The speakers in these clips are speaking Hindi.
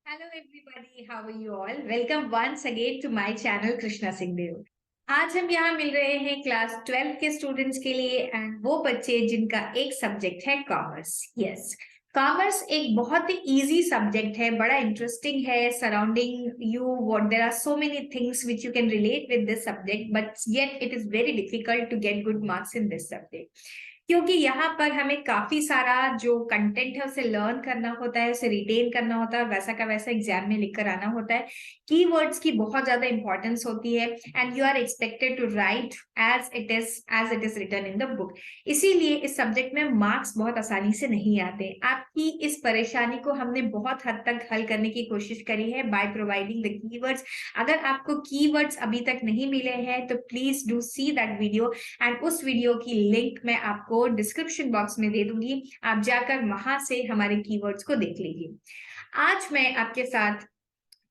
Hello everybody, how are you all? Welcome once again to my channel Krishna Singh देव। आज हम यहाँ मिल रहे हैं क्लास 12 के स्टूडेंट्स के लिए एंड वो बच्चे जिनका एक सब्जेक्ट है कॉमर्स। यस, कॉमर्स एक बहुत ही इजी सब्जेक्ट है, बड़ा इंटरेस्टिंग है। Surrounding you what there are so many things which you can relate with this subject, but yet it is very difficult to get good marks in this subject, क्योंकि यहाँ पर हमें काफी सारा जो कंटेंट है उसे लर्न करना होता है, उसे रिटेन करना होता है और वैसा का वैसा एग्जाम में लिखकर आना होता है। कीवर्ड्स की बहुत ज्यादा इंपॉर्टेंस होती है and you are expected to write as it is written in the book. इसीलिए इस सब्जेक्ट में मार्क्स बहुत आसानी से नहीं आते। आपकी इस परेशानी को हमने बहुत हद तक हल करने की कोशिश करी है बाय प्रोवाइडिंग द कीवर्ड्स। अगर आपको कीवर्ड्स अभी तक नहीं मिले हैं तो please do see that video and उस वीडियो की लिंक मैं आपको डिस्क्रिप्शन बॉक्स में दे दूंगी। आप जाकर वहां से हमारे कीवर्ड्स को देख लीजिए। आज मैं आपके साथ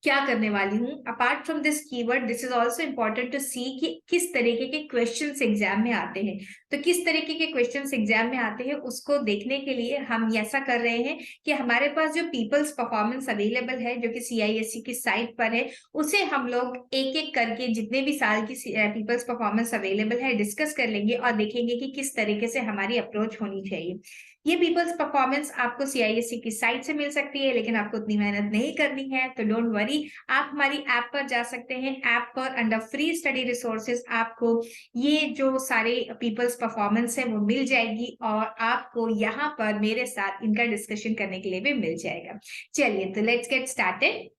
क्या करने वाली हूँ, apart from this keyword this is also important to see कि किस तरीके के क्वेश्चंस एग्जाम में आते हैं। तो किस तरीके के क्वेश्चंस एग्जाम में आते हैं उसको देखने के लिए हम ऐसा कर रहे हैं कि हमारे पास जो पीपल्स परफॉर्मेंस अवेलेबल है जो कि CISE की साइट पर है, उसे हम लोग एक एक करके जितने भी साल की पीपल्स परफॉर्मेंस अवेलेबल है डिस्कस कर लेंगे और देखेंगे कि किस तरीके से हमारी अप्रोच होनी चाहिए। ये पीपल्स परफॉर्मेंस आपको CISE की साइट से मिल सकती है, लेकिन आपको उतनी मेहनत नहीं करनी है तो डोंट वरी, आप हमारी ऐप पर जा सकते हैं। ऐप पर अंडर फ्री स्टडी रिसोर्सेज आपको ये जो सारे पीपल्स परफॉर्मेंस है वो मिल जाएगी और आपको यहाँ पर मेरे साथ इनका डिस्कशन करने के लिए भी मिल जाएगा। चलिए तो लेट्स गेट स्टार्टेड।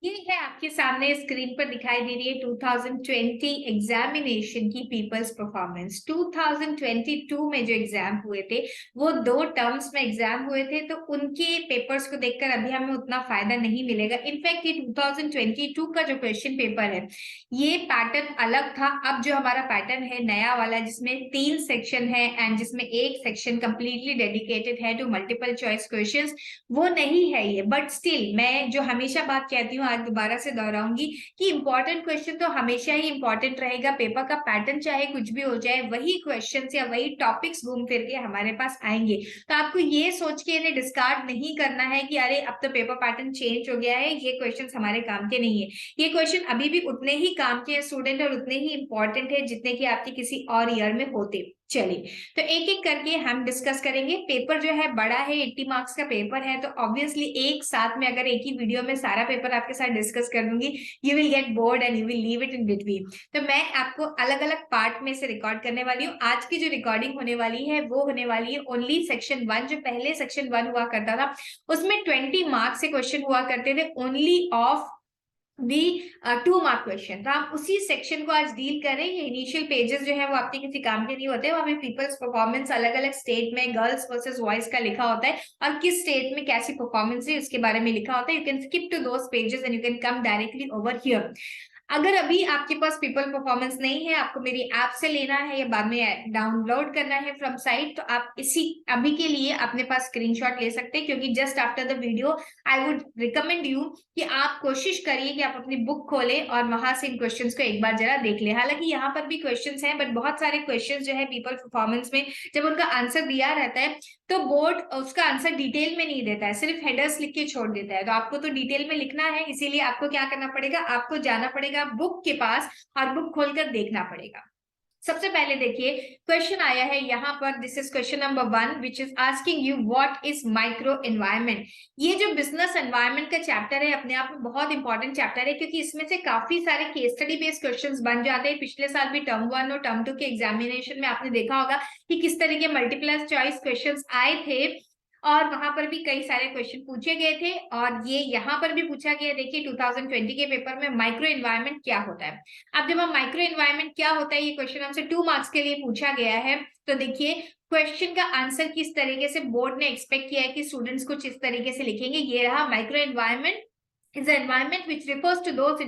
ये है आपके सामने स्क्रीन पर दिखाई दे रही है 2020 एग्जामिनेशन की पीपल्स परफॉर्मेंस। 2022 में जो एग्जाम हुए थे वो 2 टर्म्स में एग्जाम हुए थे, तो उनके पेपर्स को देखकर अभी हमें उतना फायदा नहीं मिलेगा। इनफैक्ट ये 2022 का जो क्वेश्चन पेपर है ये पैटर्न अलग था। अब जो हमारा पैटर्न है नया वाला जिसमें 3 सेक्शन है एंड जिसमें एक सेक्शन कंप्लीटली डेडिकेटेड है टू मल्टीपल चॉइस क्वेश्चंस, वो नहीं है ये। बट स्टिल मैं जो हमेशा बात कहती हूँ आज दोबारा से दोहराऊंगी कि इंपॉर्टेंट क्वेश्चन तो हमेशा ही इंपॉर्टेंट रहेगा। पेपर का पैटर्न चाहे कुछ भी हो जाए, वही क्वेश्चन या वही टॉपिक्स घूम फिर के हमारे पास आएंगे। तो आपको ये सोच के इन्हें डिस्कार्ड नहीं करना है कि अरे अब तो पेपर पैटर्न चेंज हो गया है, ये क्वेश्चन हमारे काम के नहीं है। ये क्वेश्चन अभी भी उतने ही काम के हैं स्टूडेंट और उतने ही इंपॉर्टेंट है जितने की आपके किसी और ईयर में होते। चलिए तो एक एक करके हम डिस्कस करेंगे। पेपर जो है बड़ा है, 80 मार्क्स का पेपर है, तो ऑब्वियसली एक साथ में अगर एक ही वीडियो में सारा पेपर आपके साथ डिस्कस कर दूंगी you will get bored and you will leave it in between. तो मैं आपको अलग अलग पार्ट में से रिकॉर्ड करने वाली हूँ। आज की जो रिकॉर्डिंग होने वाली है वो होने वाली है ओनली सेक्शन 1। जो पहले सेक्शन 1 हुआ करता था उसमें 20 मार्क्स से क्वेश्चन हुआ करते थे only of the 2 mark question. तो आप उसी सेक्शन को आज डील करें। ये इनिशियल पेजेस जो है वो आपके किसी काम के नहीं होते, वहां पे पीपल्स परफॉर्मेंस अलग अलग स्टेट में गर्ल्स वर्सेस बॉयज का लिखा होता है और किस स्टेट में कैसी परफॉर्मेंस है उसके बारे में लिखा होता है। You can skip to those pages and you can come directly over here. अगर अभी आपके पास पीपल परफॉर्मेंस नहीं है, आपको मेरी ऐप से लेना है या बाद में डाउनलोड करना है फ्रॉम साइट, तो आप इसी अभी के लिए अपने पास स्क्रीनशॉट ले सकते हैं, क्योंकि just after the video I would recommend you कि आप कोशिश करिए कि आप अपनी बुक खोलें और वहां से इन क्वेश्चंस को एक बार जरा देख लें। हालांकि यहाँ पर भी क्वेश्चंस हैं बट बहुत सारे क्वेश्चंस जो है पीपल परफॉर्मेंस में जब उनका आंसर दिया रहता है तो बोर्ड उसका आंसर डिटेल में नहीं देता है, सिर्फ हेडर्स लिख के छोड़ देता है। तो आपको तो डिटेल में लिखना है, इसीलिए आपको क्या करना पड़ेगा, आपको जाना पड़ेगा बुक के पास और बुक खोलकर देखना पड़ेगा। सबसे पहले देखिए क्वेश्चन आया है यहाँ पर, this is question number 1 which is asking you what is micro environment. ये जो बिजनेस एनवायरनमेंट का चैप्टर है अपने आप में बहुत इंपॉर्टेंट चैप्टर है, क्योंकि इसमें से काफी सारे केस स्टडी बेस्ड क्वेश्चंस बन जाते हैं। पिछले साल भी टर्म 1 और टर्म 2 के एग्जामिनेशन में आपने देखा होगा कि किस तरह के मल्टीपल चॉइस क्वेश्चंस आए थे और वहां पर भी कई सारे क्वेश्चन पूछे गए थे और ये यहाँ पर भी पूछा गया। देखिए 2020 के पेपर में माइक्रो एनवायरनमेंट क्या होता है। अब जब हम माइक्रो एनवायरनमेंट क्या होता है ये क्वेश्चन हमसे 2 मार्क्स के लिए पूछा गया है, तो देखिए क्वेश्चन का आंसर किस तरीके से बोर्ड ने एक्सपेक्ट किया है कि स्टूडेंट्स कुछ इस तरीके से लिखेंगे। ये रहा, micro environment is the environment which refers to those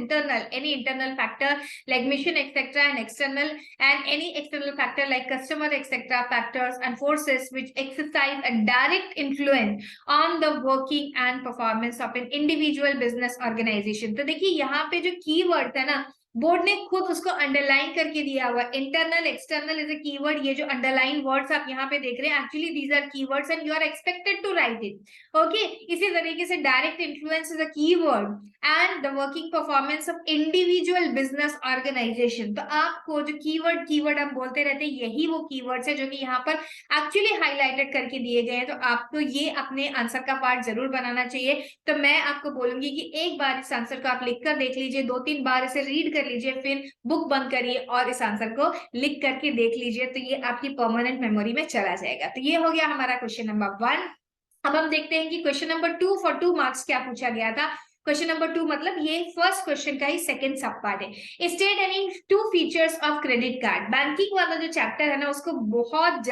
any internal factor like mission etc and external, and any external factor like customer etc factors and forces which exercise a direct influence on the working and performance of an individual business organization। तो देखिए यहाँ पे जो कीवर्ड है ना बोर्ड ने खुद उसको अंडरलाइन करके दिया हुआ। Internal external is a keyword, ये जो अंडरलाइन वर्ड्स आप यहाँ पे देख रहे हैं actually these are keywords and you are expected to write it. Okay, इसी तरीके से direct influence is a keyword and the working performance of individual business organisation. तो आपको जो कीवर्ड कीवर्ड हम बोलते रहते हैं, यही वो कीवर्ड्स है जो कि यहाँ पर एक्चुअली हाईलाइटेड करके दिए गए हैं। तो आपको ये अपने आंसर का पार्ट जरूर बनाना चाहिए। तो मैं आपको बोलूंगी कि एक बार इस आंसर को आप लिख कर देख लीजिए, 2-3 बार इसे रीड कर लीजिए, फिर बुक बंद करिए और इस आंसर को लिख करके देख लीजिए, तो ये आपकी परमानेंट मेमोरी में चला जाएगा। तो ये हो गया हमारा क्वेश्चन नंबर 1। अब हम देखते हैं कि क्वेश्चन नंबर 2 फॉर 2 मार्क्स क्या पूछा गया था। क्वेश्चन नंबर 2 मतलब ये फर्स्ट क्वेश्चन का ही सेकंड सब पार्ट है। State any 2 features of credit card. Banking वाला जो चैप्टर है ना, उसको बहुत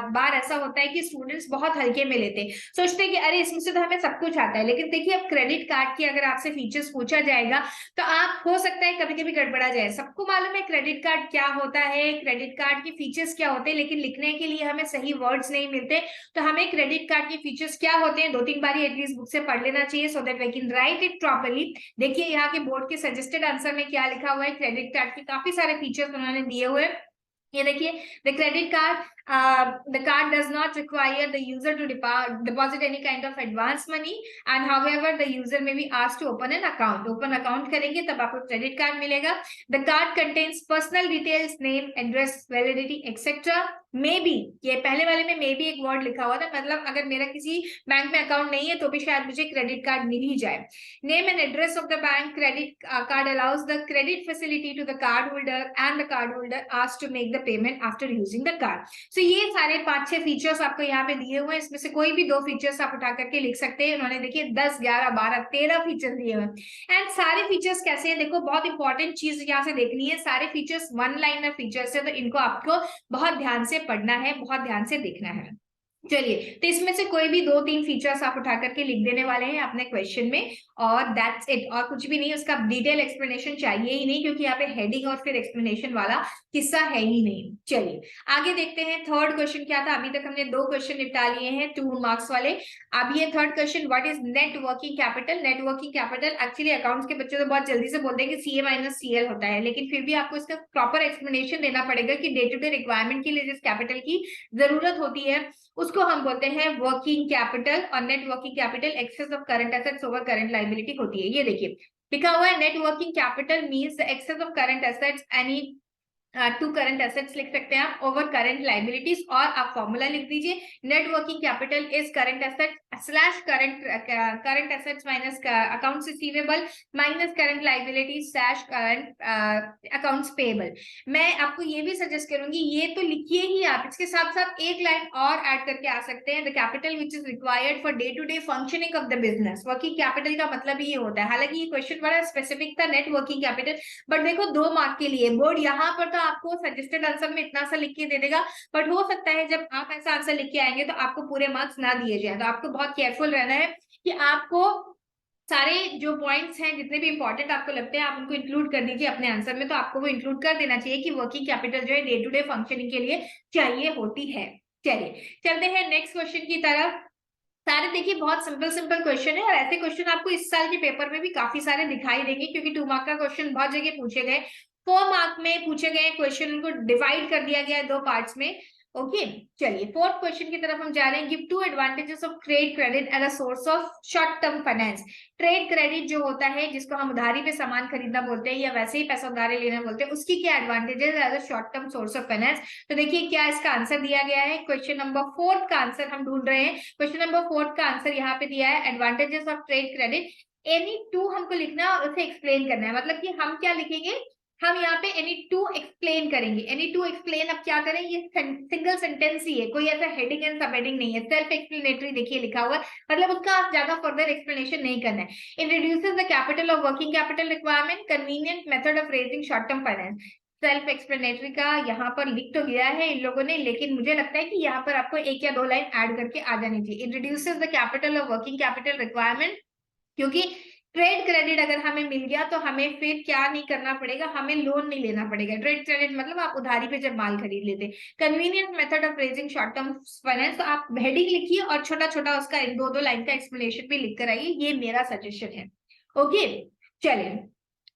बार ऐसा होता है कि स्टूडेंट्स बहुत हल्के में लेते हैं, सोचते हैं कि अरे इसमें से तो हमें सब कुछ आता है। लेकिन देखिए, अब क्रेडिट कार्ड की अगर आपसे फीचर्स पूछा जाएगा तो आप हो सकता है कभी कभी गड़बड़ा जाए। सबको मालूम है क्रेडिट कार्ड क्या होता है, क्रेडिट कार्ड के फीचर्स क्या होते हैं, लेकिन लिखने के लिए हमें सही वर्ड्स नहीं मिलते। तो हमें क्रेडिट कार्ड के फीचर्स क्या होते हैं 2-3 बार एटलीस्ट बुक से पढ़ लेना चाहिए, so that we can write it properly. देखिए यहाँ के बोर्ड के सजेस्टेड आंसर में क्या लिखा हुआ है, क्रेडिट कार्ड के काफी सारे फीचर्स उन्होंने दिए हुए। ये देखिए, the credit card, the card does not require the user to deposit any kind of advance money, and however the user may be asked to open an account. open account करेंगे तब आपको क्रेडिट कार्ड मिलेगा। The card contains personal details, name, address, validity, etc. May be, ये पहले वाले में मे बी एक वर्ड लिखा हुआ था, मतलब अगर मेरा किसी बैंक में अकाउंट नहीं है तो भी शायद मुझे क्रेडिट कार्ड मिल ही जाए। Name and address of the bank, credit card allows the credit facility to the card holder and the card holder asked to make the payment after using the card. तो ये सारे 5-6 फीचर्स आपको यहाँ पे दिए हुए हैं, इसमें से कोई भी 2 फीचर्स आप उठा करके लिख सकते हैं। उन्होंने देखिए 10, 11, 12, 13 फीचर्स दिए हुए हैं। एंड सारे फीचर्स कैसे हैं, देखो बहुत इंपॉर्टेंट चीज यहाँ से देखनी है, सारे फीचर्स 1 लाइनर फीचर्स है, तो इनको आपको बहुत ध्यान से पढ़ना है, बहुत ध्यान से देखना है। चलिए, तो इसमें से कोई भी 2-3 फीचर्स आप उठा करके लिख देने वाले हैं अपने क्वेश्चन में, और दैट्स इट, और कुछ भी नहीं। उसका डिटेल एक्सप्लेनेशन चाहिए ही नहीं, क्योंकि यहाँ पे हेडिंग और फिर एक्सप्लेनेशन वाला किस्सा है ही नहीं। चलिए आगे देखते हैं, थर्ड क्वेश्चन क्या था। अभी तक हमने 2 क्वेश्चन निपटा लिए हैं 2 मार्क्स वाले। अब ये third question, what is net working capital. Net working capital actually accounts के बच्चे तो बहुत जल्दी से बोलते हैं कि CA माइनस CL होता है, लेकिन फिर भी आपको इसका प्रॉपर एक्सप्लेनेशन देना पड़ेगा कि डे टू डे रिक्वायरमेंट के लिए जिस कैपिटल की जरूरत होती है उसको हम बोलते हैं वर्किंग कैपिटल। और net working capital excess of current assets over current liability होती है। ये देखिए लिखा हुआ है, net working capital means the excess of current assets any two current assets लिख सकते हैं आप, ओवर करंट लाइबिलिटीज, और आप फॉर्मूला लिख दीजिए, net working capital is current asset slash current assets minus accounts receivable minus current liabilities slash current accounts payable. मैं आपको ये भी सजेस्ट करूंगी, ये तो लिखिए ही आप, इसके साथ साथ एक लाइन और ऐड करके आ सकते हैं, the capital which is required for day to day functioning of the business. Working capital का मतलब ही ये होता है। हालांकि ये क्वेश्चन बड़ा स्पेसिफिक था, नेट वर्किंग कैपिटल, बट देखो 2 मार्क के लिए बोर्ड यहाँ पर तो आपको सजेस्टेड आंसर में इतना सा लिख के दे देगा, बट हो सकता है जब आप ऐसा आंसर लिख के आएंगे तो आपको पूरे मार्क्स ना दिए जाए। तो आपको बहुत केयरफुल रहना है कि आपको सारे जो पॉइंट्स हैं जितने भी इंपॉर्टेंट आपको लगते हैं आप उनको इंक्लूड कर दीजिए अपने आंसर में। तो आपको वो इंक्लूड कर देना चाहिए कि वर्किंग कैपिटल जो है डे टू डे फंक्शनिंग के लिए चाहिए होती है। चलिए चलते हैं नेक्स्ट क्वेश्चन की तरफ। सारे देखिए बहुत सिंपल सिंपल क्वेश्चन है, और ऐसे क्वेश्चन आपको इस साल के पेपर में भी काफी सारे दिखाई देंगे, क्योंकि 2 मार्क का क्वेश्चन बहुत जगह पूछे गए। 4 मार्क में पूछे गए क्वेश्चन, उनको डिवाइड कर दिया गया है 2 पार्ट्स में। ओके, चलिए फोर्थ क्वेश्चन की तरफ हम जा रहे हैं। Give 2 advantages of trade credit as a source of short term finance. Trade credit जो होता है, जिसको हम उधारी पे सामान खरीदना बोलते हैं या वैसे ही पैसा उधारी लेना बोलते हैं, उसकी क्या advantages as a short term source of finance. तो देखिए क्या इसका आंसर दिया गया है, क्वेश्चन नंबर 4 का आंसर हम ढूंढ रहे हैं। क्वेश्चन नंबर 4 का आंसर यहाँ पे दिया है, advantages of trade credit. Any 2 हमको लिखना है और उसे एक्सप्लेन करना है। मतलब कि हम क्या लिखेंगे, हम यहाँ पे एनी 2 एक्सप्लेन करेंगे। एनी 2 एक्सप्लेन अब क्या करें, ये सिंगल सेंटेंस ही है, कोई ऐसा हेडिंग एंड सब हेडिंग नहीं है, सेल्फ एक्सप्लेनेटरी देखिए लिखा हुआ है, मतलब उसका ज्यादा फर्दर एक्सप्लेनेशन नहीं करना है। It reduces the capital of working capital requirement, convenient method of raising short term finance. Self explanatory का यहाँ पर लिख तो गया है इन लोगों ने, लेकिन मुझे लगता है कि यहाँ पर आपको 1 या 2 लाइन ऐड करके आ जानी चाहिए। It reduces the capital of working capital requirement, क्योंकि ट्रेड क्रेडिट अगर हमें मिल गया तो हमें फिर क्या नहीं करना पड़ेगा, हमें लोन नहीं लेना पड़ेगा। ट्रेड क्रेडिट मतलब आप उधारी पे जब माल खरीद लेते। Convenient method of raising short term finance, तो आप हेडिंग लिखिए और छोटा छोटा उसका 1-2 लाइन का एक्सप्लेनेशन भी लिख कर आइए, ये मेरा सजेशन है। ओके, चलिए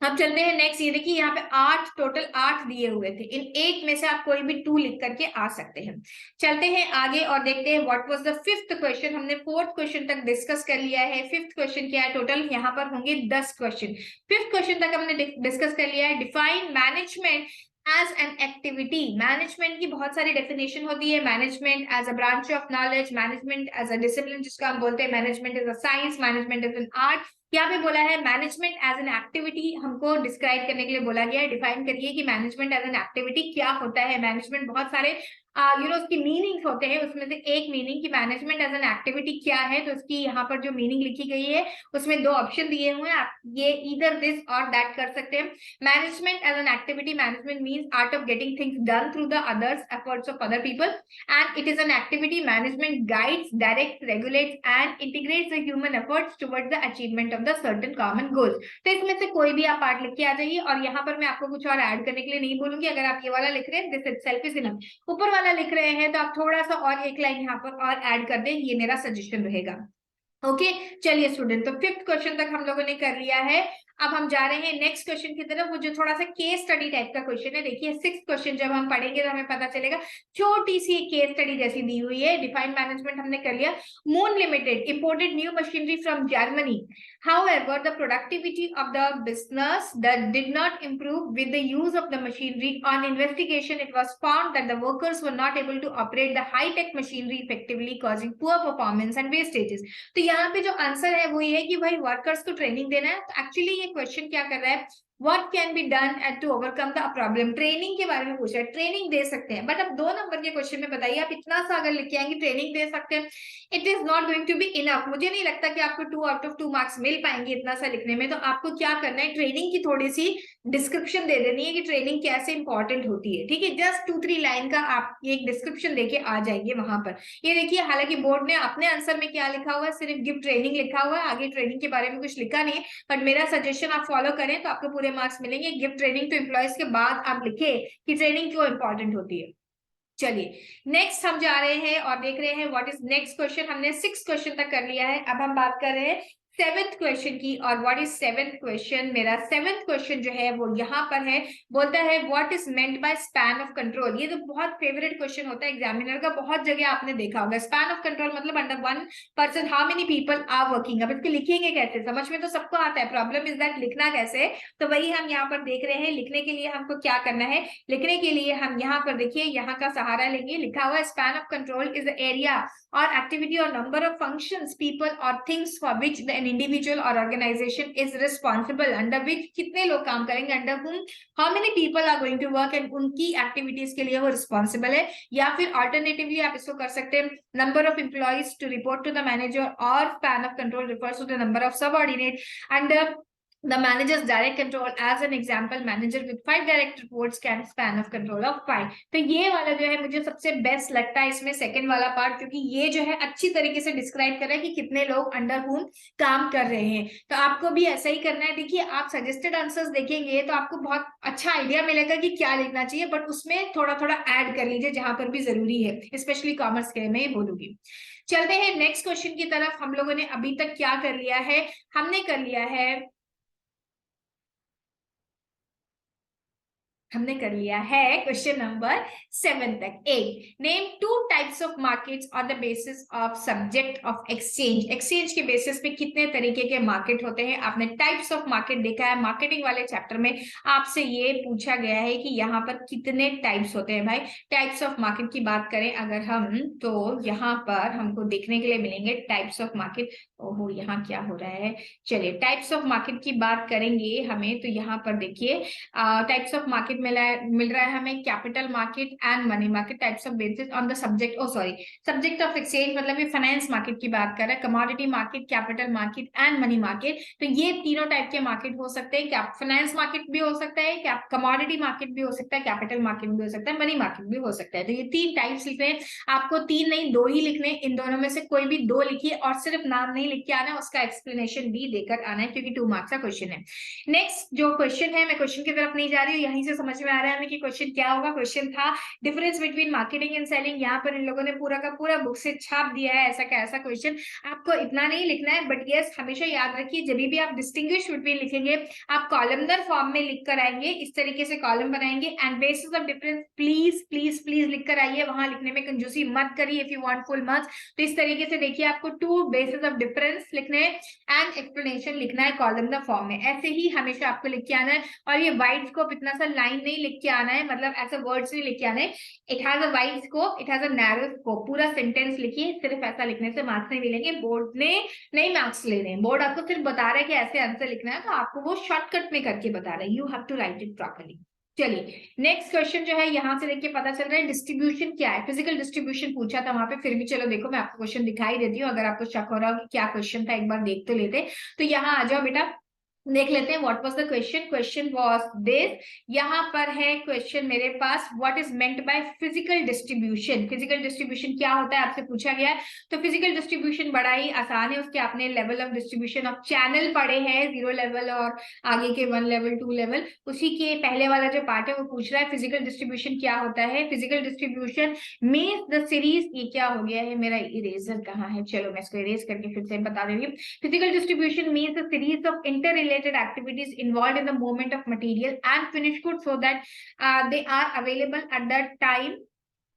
अब चलते हैं नेक्स्ट। ये देखिए यहाँ पे 8 टोटल 8 दिए हुए थे, इन 8 में से आप कोई भी 2 लिख करके आ सकते हैं। चलते हैं आगे और देखते हैं what was the fifth question. हमने फोर्थ क्वेश्चन तक डिस्कस कर लिया है। फिफ्थ क्वेश्चन क्या है, टोटल यहाँ पर होंगे 10 क्वेश्चन। फिफ्थ क्वेश्चन तक हमने डिस्कस कर लिया है। Define management as an activity. Management की बहुत सारी डेफिनेशन होती है। Management as a branch of knowledge, management as a discipline जिसका हम बोलते हैं, management is a science, management is an art. यहाँ पे बोला है मैनेजमेंट एज एन एक्टिविटी, हमको डिस्क्राइब करने के लिए बोला गया है। डिफाइन करिए कि मैनेजमेंट एज एन एक्टिविटी क्या होता है। मैनेजमेंट बहुत सारे उसकी मीनिंग्स होते हैं, उसमें से एक मीनिंग कि मैनेजमेंट एज एन एक्टिविटी क्या है, तो उसकी यहाँ पर जो मीनिंग लिखी गई है उसमें 2 ऑप्शन दिए हुए हैं, आप ये ईदर दिस और दैट कर सकते हैं। Management as an activity, management means art of getting things done through the others efforts of other people, and it is an activity management guides, directs, regulates and integrates the human efforts towards the achievement of the certain common goals। तो इसमें से कोई भी आप पार्ट लिख के आ जाइए, और यहाँ पर मैं आपको कुछ और ऐड करने के लिए नहीं बोलूंगी। अगर आप ये वाला लिख रहे हैं दिस इटसेल्फ इज इनफ, ऊपर वाला लिख रहे हैं तो आप थोड़ा सा और एक लाइन यहाँ पर और ऐड कर दें, ये मेरा सजेशन रहेगा। ओके चलिए स्टूडेंट, तो फिफ्थ क्वेश्चन तक हम लोगों ने कर लिया है। अब हम जा रहे हैं नेक्स्ट क्वेश्चन की तरफ, वो जो थोड़ा सा केस स्टडी टाइप का क्वेश्चन है। देखिए सिक्स क्वेश्चन जब हम पढ़ेंगे तो हमें पता चलेगा, छोटी सी केस स्टडी जैसी दी हुई है। डिफाइन मैनेजमेंट हमने कर लिया। Moon limited imported new machinery from Germany, however the productivity of the business that did not improve with the use of the machinery. On investigation it was found that the workers were not able to operate the high tech machinery effectively, causing poor performance and wastages। तो यहाँ पे जो आंसर है वो ये है कि भाई वर्कर्स को ट्रेनिंग देना है। तो एक्चुअली ये क्वेश्चन क्या कर रहा है, what can be done to overcome the problem, training के बारे में पूछा है। ट्रेनिंग दे सकते हैं, बट अब 2 नंबर के क्वेश्चन में बताइए आप इतना सा अगर लिख के आएंगे ट्रेनिंग दे सकते हैं, it is not going to be enough. मुझे नहीं लगता कि आपको 2 आउट ऑफ 2 मार्क्स मिल पाएंगे इतना सा लिखने में। तो आपको क्या करना है, ट्रेनिंग की थोड़ी सी डिस्क्रिप्शन दे देनी है कि ट्रेनिंग कैसे इंपॉर्टेंट होती है। ठीक है, जस्ट 2-3 लाइन का आप ये एक डिस्क्रिप्शन देके आ जाएंगे वहां पर। ये देखिए हालांकि बोर्ड ने अपने आंसर में क्या लिखा हुआ है, सिर्फ गिव ट्रेनिंग लिखा हुआ है, आगे ट्रेनिंग के बारे में कुछ लिखा नहीं है। बट मेरा सजेशन आप फॉलो करें तो आपको पूरे मार्क्स मिलेंगे। गिव ट्रेनिंग टू एम्प्लॉयज के बाद आप लिखे कि ट्रेनिंग क्यों इंपॉर्टेंट होती है। चलिए नेक्स्ट हम जा रहे हैं और देख रहे हैं व्हाट इज नेक्स्ट क्वेश्चन। हमने 6 क्वेश्चन तक कर लिया है, अब हम बात कर रहे हैं 7th क्वेश्चन की। और व्हाट इज 7th क्वेश्चन, मेरा 7th क्वेश्चन जो है वो यहाँ पर है, बोलता है what is meant bye span of control. ये तो बहुत फेवरेट क्वेश्चन होता है एग्जामिनर का, बहुत जगह आपने देखा होगा। स्पैन ऑफ कंट्रोल मतलब under one person how many people are working. अब इसको लिखेंगे कैसे, समझ में तो सबको आता है, प्रॉब्लम इज दैट लिखना कैसे। तो वही हम यहाँ पर देख रहे हैं। लिखने के लिए हमको क्या करना है, लिखने के लिए हम यहाँ पर देखिए यहाँ का सहारा लेंगे। लिखा हुआ है span of control is the area और एक्टिविटी और नंबर ऑफ फंक्शंस पीपल और things for which an individual और organization is responsible, under which कितने लोग काम करेंगे, under whom how many people are going to work, and उनकी एक्टिविटीज के लिए वो रिस्पॉन्सिबल है। या फिर ऑल्टरनेटिवली आप इसको कर सकते हैं number of employees to report to the manager, और span of control refers to the number of subordinate under the manager's direct control। as an example manager with 5 direct reports can span of control of 5। तो ये वाला जो है मुझे सबसे बेस्ट लगता है इसमें सेकंड वाला पार्ट, क्योंकि ये जो है अच्छी तरीके से डिस्क्राइब कर रहा है कि कितने लोग अंडर हुम काम कर रहे हैं। तो आपको भी ऐसा ही करना है। देखिए आप सजेस्टेड आंसर्स देखेंगे तो आपको बहुत अच्छा आइडिया मिलेगा कि क्या लिखना चाहिए, बट उसमें थोड़ा थोड़ा ऐड कर लीजिए जहां पर भी जरूरी है, स्पेशली कॉमर्स के मैं ये बोलूंगी। चलते हैं नेक्स्ट क्वेश्चन की तरफ। हम लोगों ने अभी तक क्या कर लिया है, हमने कर लिया है, हमने कर लिया है क्वेश्चन नंबर 7 तक। एक, name 2 types of markets on the basis of subject of exchange. Exchange के बेसिस पे कितने तरीके के मार्केट होते हैं। आपने टाइप्स ऑफ मार्केट देखा है, मार्केटिंग वाले चैप्टर में आपसे ये पूछा गया है कि यहाँ पर कितने टाइप्स होते हैं। भाई टाइप्स ऑफ मार्केट की बात करें अगर हम, तो यहाँ पर हमको देखने के लिए मिलेंगे टाइप्स ऑफ मार्केट। ओहो यहाँ क्या हो रहा है, चलिए टाइप्स ऑफ मार्केट की बात करेंगे हमें, तो यहाँ पर देखिए टाइप्स ऑफ मार्केट मिल रहा है हमें capital market and money market. Types of basis on the subject, oh sorry subject of exchange मतलब ये फाइनेंस मार्केट की बात कर रहा है। Commodity market, capital market and money market, तो ये तीनों टाइप के मार्केट हो सकते हैं। फाइनेंस मार्केट भी हो सकता है, कमोडिटी मार्केट भी हो सकता है, कैपिटल मार्केट भी हो सकता है, मनी मार्केट भी हो सकता है। तो ये 3 टाइप्स लिखने हैं आपको, 3 नहीं 2 ही लिखने। इन दोनों में से कोई भी 2 लिखिए और सिर्फ नाम नहीं लिख के आना है, उसका एक्सप्लेनेशन भी देकर आना है, क्योंकि 2 मार्क्स का क्वेश्चन है। नेक्स्ट जो क्वेश्चन है, मैं क्वेश्चन की तरफ नहीं जा रही हूँ, यहीं से समझ में आ रहा है हमें कि क्वेश्चन क्या होगा। क्वेश्चन था difference between marketing and selling. यहाँ पर इन लोगों ने पूरा का पूरा बुक से छाप दिया है ऐसा का ऐसा क्वेश्चन। आपको इतना नहीं लिखना है, बट यस हमेशा याद रखिए जब भी आप डिस्टिंग्विश बिटवीन लिखेंगे आप कॉलमनर फॉर्म में लिख कर आएंगे, इस तरीके से कॉलम बनाएंगे and bases of difference please please please लिख कर आइए, वहां लिखने में कंजूसी मत करिए if you want full marks. तो इस तरीके से देखिए आपको 2 बेसिस ऑफ डिफरेंस लिखने एंड एक्सप्लेनेशन लिखना है कॉलमनर फॉर्म में, ऐसे ही हमेशा आपको लिख के आना है। और ये वाइड स्कोप इतना सा लाइन नहीं लिख के आना है, मतलब ऐसा वर्ड्स नहीं लिख के आना है। It has a wide scope, it has a narrow scope, पूरा सेंटेंस लिखिए। सिर्फ ऐसा लिखने से मार्क्स नहीं मिलेंगे, बोर्ड ने नहीं मार्क्स ले रहे हैं, बोर्ड आपको सिर्फ बता रहा है कि ऐसे आंसर लिखना है, तो आपको वो शॉर्टकट में करके बता रहा है, you have to write it properly. चलिए नेक्स्ट क्वेश्चन जो है यहाँ से देखिए पता चल रहा है डिस्ट्रीब्यूशन क्या है, फिजिकल डिस्ट्रीब्यूशन पूछा था वहां पे, फिर भी चलो देखो मैं आपको क्वेश्चन दिखाई देती हूँ, अगर आपको शक हो रहा हो कि क्या क्वेश्चन था एक बार देख तो लेते। तो यहाँ आ जाओ बेटा, देख लेते हैं what was the question. Question was this, यहाँ पर है क्वेश्चन मेरे पास, what is meant by physical distribution. Physical distribution क्या होता है आपसे पूछा गया है। तो फिजिकल डिस्ट्रीब्यूशन बड़ा ही आसान है, उसके आपने level of distribution of channel पढ़े हैं, 0 लेवल और आगे के 1 लेवल 2 लेवल, उसी के पहले वाला जो पार्ट है वो पूछ रहा है फिजिकल डिस्ट्रीब्यूशन क्या होता है। Physical distribution means the series, ये क्या हो गया है मेरा इरेजर कहाँ है, चलो मैं इसको इरेज करके फिर से बता दे रही हूँ। Physical distribution means a series of interrelated activities involved in the movement of material and finished goods so that they are available at the time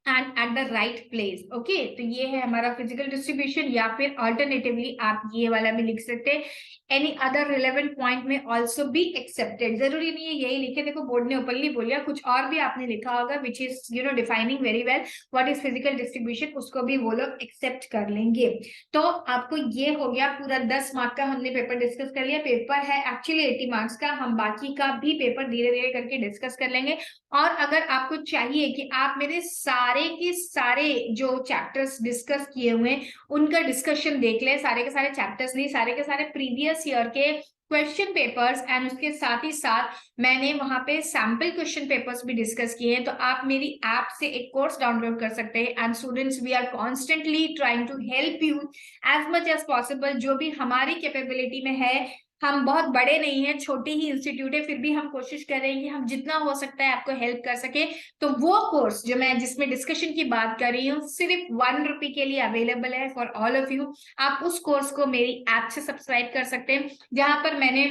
and at the right place. Okay, तो ये है हमारा फिजिकल डिस्ट्रीब्यूशन, या फिर अल्टरनेटिवली आप ये वाला भी लिख सकते हैं, एनी अदर रिलेवेंट पॉइंट में ऑल्सो बी एक्सेप्टेड। जरूरी नहीं है यही लिखे, देखो बोर्ड ने ओपनली बोलिया, कुछ और भी आपने लिखा होगा which is defining very well what is physical distribution, उसको भी वो लोग एक्सेप्ट कर लेंगे। तो आपको ये हो गया पूरा 10 मार्क का हमने पेपर डिस्कस कर लिया। पेपर है एक्चुअली 80 मार्क्स का, हम बाकी का भी पेपर धीरे धीरे करके डिस्कस कर लेंगे। और अगर आपको चाहिए कि आप मेरे सारे के सारे जो चैप्टर्स डिस्कस किए हुए हैं उनका डिस्कशन देख ले, सारे के सारे चैप्टर्स नहीं, सारे के सारे प्रीवियस ईयर के क्वेश्चन पेपर्स एंड उसके साथ ही साथ मैंने वहां पे सैंपल क्वेश्चन पेपर्स भी डिस्कस किए हैं, तो आप मेरी ऐप से एक कोर्स डाउनलोड कर सकते हैं। And students we are constantly trying to help you as much as possible, जो भी हमारी कैपेबिलिटी में है। हम बहुत बड़े नहीं हैं, छोटी ही इंस्टीट्यूट है, फिर भी हम कोशिश कर रहे हैं कि हम जितना हो सकता है आपको हेल्प कर सके। तो वो कोर्स जो मैं जिसमें डिस्कशन की बात कर रही हूँ सिर्फ 1 रुपए के लिए अवेलेबल है फॉर ऑल ऑफ यू। आप उस कोर्स को मेरी ऐप से सब्सक्राइब कर सकते हैं, जहां पर मैंने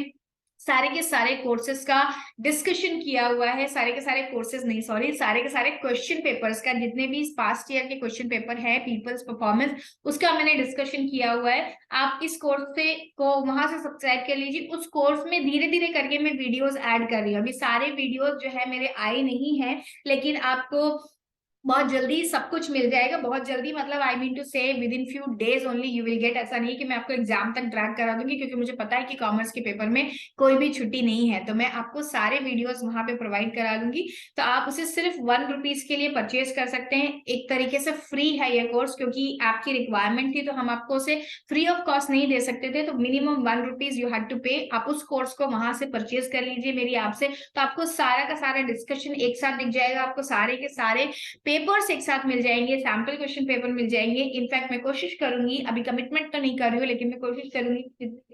सारे के सारे कोर्सेज का डिस्कशन किया हुआ है, सारे के सारे कोर्सेज नहीं सॉरी, सारे के सारे क्वेश्चन पेपर्स का, जितने भी पास्ट ईयर के क्वेश्चन पेपर है पीपल्स परफॉर्मेंस, उसका मैंने डिस्कशन किया हुआ है। आप इस कोर्स से को वहां से सब्सक्राइब कर लीजिए। उस कोर्स में धीरे धीरे करके मैं वीडियोस ऐड कर रही हूँ, अभी सारे वीडियोस जो है मेरे आए नहीं है, लेकिन आपको बहुत जल्दी सब कुछ मिल जाएगा। बहुत जल्दी मतलब आई मीन टू से with in few days only you will get. ऐसा नहीं कि मैं आपको एग्जाम तक ड्रैग करा दूंगी, क्योंकि मुझे पता है कि कॉमर्स के पेपर में कोई भी छुट्टी नहीं है, तो मैं आपको सारे वीडियोस वहां पे प्रोवाइड करा दूंगी। तो आप उसे सिर्फ 1 रुपीज के लिए परचेज कर सकते हैं। एक तरीके से फ्री है ये कोर्स, क्योंकि आपकी रिक्वायरमेंट थी तो हम आपको उसे फ्री ऑफ कॉस्ट नहीं दे सकते थे, तो minimum 1 rupees you had to pay. आप उस कोर्स को वहां से परचेज कर लीजिए मेरी ऐप से, तो आपको सारा का सारा डिस्कशन एक साथ दिख जाएगा, आपको सारे के सारे पेपर्स एक साथ मिल जाएंगे, सैंपल क्वेश्चन पेपर मिल जाएंगे। इनफैक्ट मैं कोशिश करूंगी, अभी कमिटमेंट तो नहीं कर रही हूँ, लेकिन मैं कोशिश करूंगी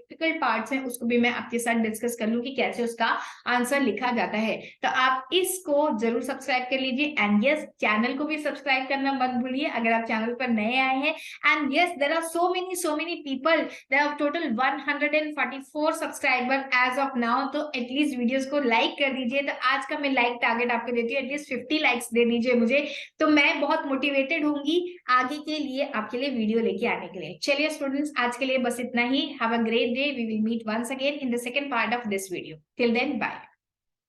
डिफिकल्ट पार्ट्स हैं उसको भी मैं आपके साथ डिस्कस कर लूं कि कैसे उसका आंसर लिखा जाता है। तो आप इसको जरूर सब्सक्राइब कर लीजिए। एंड यस, चैनल को भी सब्सक्राइब करना मत भूलिए अगर आप चैनल पर नए आए हैं। And yes, there are so many people, there are total 144 subscriber as of now, तो एटलीस्ट वीडियोस को लाइक कर दीजिए। तो आज का मैं लाइक टारगेट आपको देती हूँ, एटलीस्ट 50 लाइक्स दे दीजिए मुझे, तो मैं बहुत मोटिवेटेड होंगी आगे के लिए आपके लिए वीडियो लेके आने के लिए। चलिए स्टूडेंट्स, आज के लिए बस इतना ही। Have a great day, we will meet once again in the second part of this video. Till then bye.